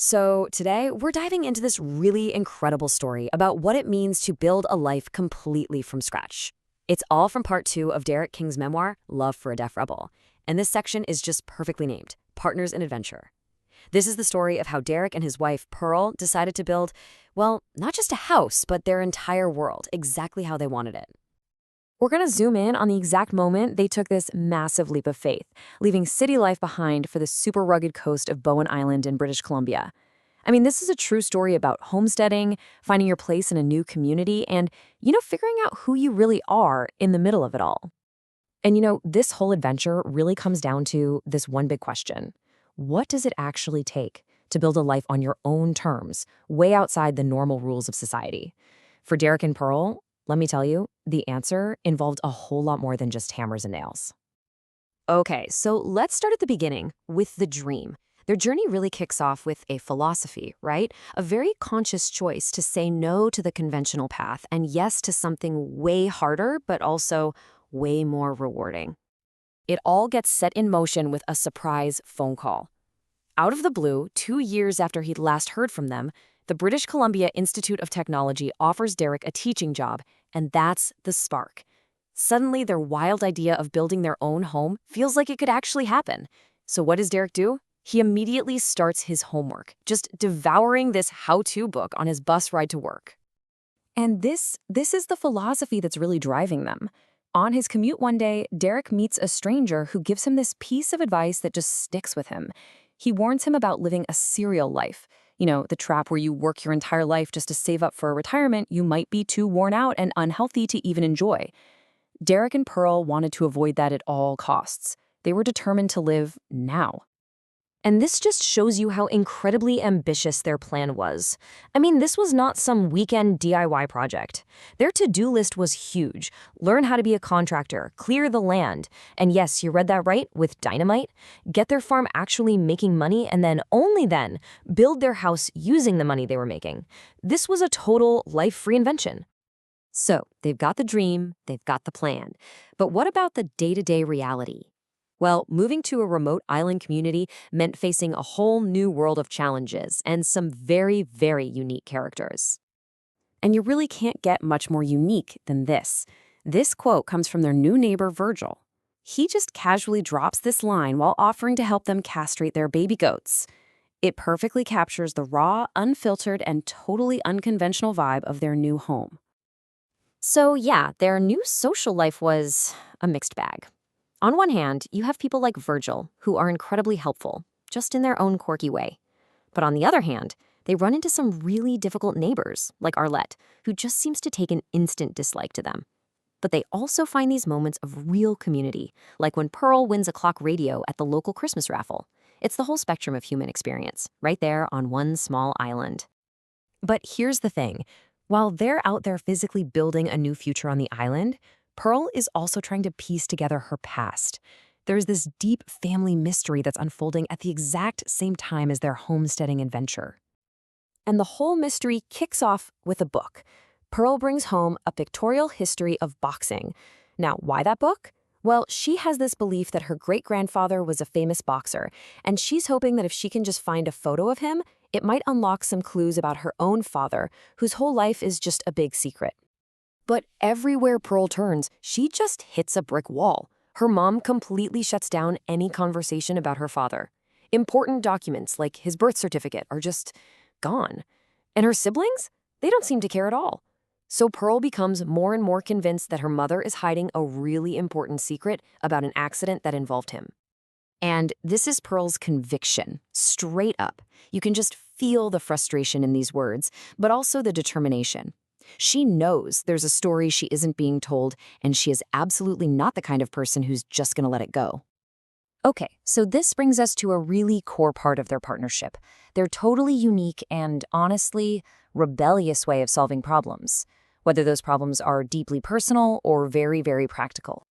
So, today we're diving into this really incredible story about what it means to build a life completely from scratch. It's all from part two of Derrick King's memoir, Love for a Deaf Rebel. And this section is just perfectly named Partners in Adventure. This is the story of how Derrick and his wife, Pearl, decided to build, well, not just a house, but their entire world, exactly how they wanted it. We're going to zoom in on the exact moment they took this massive leap of faith, leaving city life behind for the super rugged coast of Bowen Island in British Columbia. I mean, this is a true story about homesteading, finding your place in a new community, and, figuring out who you really are in the middle of it all. And, this whole adventure really comes down to this one big question. What does it actually take to build a life on your own terms, way outside the normal rules of society? For Derrick and Pearl, let me tell you, the answer involved a whole lot more than just hammers and nails. Okay, so let's start at the beginning with the dream. Their journey really kicks off with a philosophy, right? A very conscious choice to say no to the conventional path and yes to something way harder, but also way more rewarding. It all gets set in motion with a surprise phone call. Out of the blue, 2 years after he'd last heard from them, the British Columbia Institute of Technology offers Derrick a teaching job, and that's the spark. Suddenly, their wild idea of building their own home feels like it could actually happen. So what does Derrick do? He immediately starts his homework, just devouring this how-to book on his bus ride to work. And this is the philosophy that's really driving them. On his commute one day, Derrick meets a stranger who gives him this piece of advice that just sticks with him. He warns him about living a serial life. The trap where you work your entire life just to save up for a retirement you might be too worn out and unhealthy to even enjoy. Derrick and Pearl wanted to avoid that at all costs. They were determined to live now. And this just shows you how incredibly ambitious their plan was. I mean, this was not some weekend DIY project. Their to-do list was huge. Learn how to be a contractor, clear the land, and yes, you read that right, with dynamite, get their farm actually making money, and then, only then, build their house using the money they were making. This was a total life reinvention. So, they've got the dream, they've got the plan. But what about the day-to-day reality? Well, moving to a remote island community meant facing a whole new world of challenges and some very, very unique characters. And you really can't get much more unique than this. This quote comes from their new neighbor, Virgil. He just casually drops this line while offering to help them castrate their baby goats. It perfectly captures the raw, unfiltered, and totally unconventional vibe of their new home. So yeah, their new social life was a mixed bag. On one hand, you have people like Virgil, who are incredibly helpful, just in their own quirky way. But on the other hand, they run into some really difficult neighbors, like Arlette, who just seems to take an instant dislike to them. But they also find these moments of real community, like when Pearl wins a clock radio at the local Christmas raffle. It's the whole spectrum of human experience, right there on one small island. But here's the thing. While they're out there physically building a new future on the island, Pearl is also trying to piece together her past. There's this deep family mystery that's unfolding at the exact same time as their homesteading adventure. And the whole mystery kicks off with a book. Pearl brings home a pictorial history of boxing. Now, why that book? Well, she has this belief that her great-grandfather was a famous boxer, and she's hoping that if she can just find a photo of him, it might unlock some clues about her own father, whose whole life is just a big secret. But everywhere Pearl turns, she just hits a brick wall. Her mom completely shuts down any conversation about her father. Important documents, like his birth certificate, are just gone. And her siblings? They don't seem to care at all. So Pearl becomes more and more convinced that her mother is hiding a really important secret about an accident that involved him. And this is Pearl's conviction, straight up. You can just feel the frustration in these words, but also the determination. She knows there's a story she isn't being told, and she is absolutely not the kind of person who's just going to let it go. Okay, so this brings us to a really core part of their partnership. Their totally unique and, honestly, rebellious way of solving problems, whether those problems are deeply personal or very, very practical.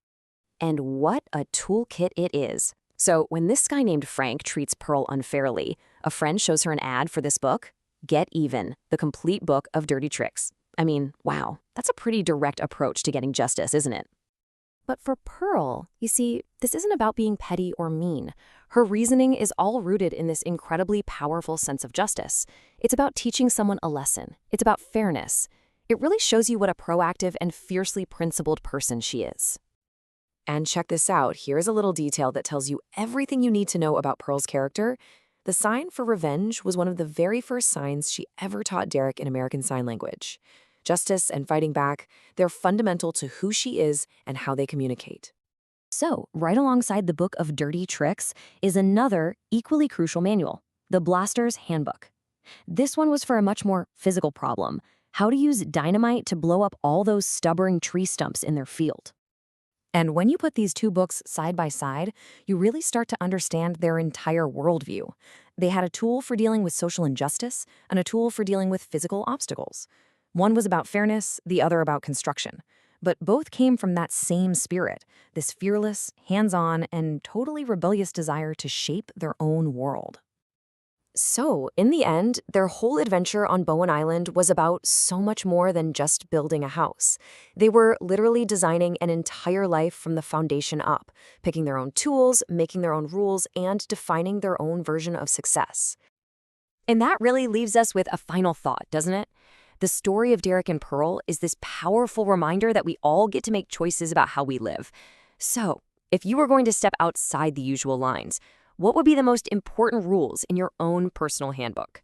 And what a toolkit it is. So when this guy named Frank treats Pearl unfairly, a friend shows her an ad for this book, Get Even, the complete book of dirty tricks. I mean, wow, that's a pretty direct approach to getting justice, isn't it? But for Pearl, you see, this isn't about being petty or mean. Her reasoning is all rooted in this incredibly powerful sense of justice. It's about teaching someone a lesson. It's about fairness. It really shows you what a proactive and fiercely principled person she is. And check this out. Here's a little detail that tells you everything you need to know about Pearl's character. The sign for revenge was one of the very first signs she ever taught Derrick in American Sign Language. Justice and fighting back, they're fundamental to who she is and how they communicate. So, right alongside the Book of Dirty Tricks is another equally crucial manual, the Blaster's Handbook. This one was for a much more physical problem: how to use dynamite to blow up all those stubborn tree stumps in their field. And when you put these two books side by side, you really start to understand their entire worldview. They had a tool for dealing with social injustice and a tool for dealing with physical obstacles. One was about fairness, the other about construction. But both came from that same spirit, this fearless, hands-on, and totally rebellious desire to shape their own world. So, in the end, their whole adventure on Bowen Island was about so much more than just building a house. They were literally designing an entire life from the foundation up, picking their own tools, making their own rules, and defining their own version of success. And that really leaves us with a final thought, doesn't it? The story of Derrick and Pearl is this powerful reminder that we all get to make choices about how we live. So, if you were going to step outside the usual lines, what would be the most important rules in your own personal handbook?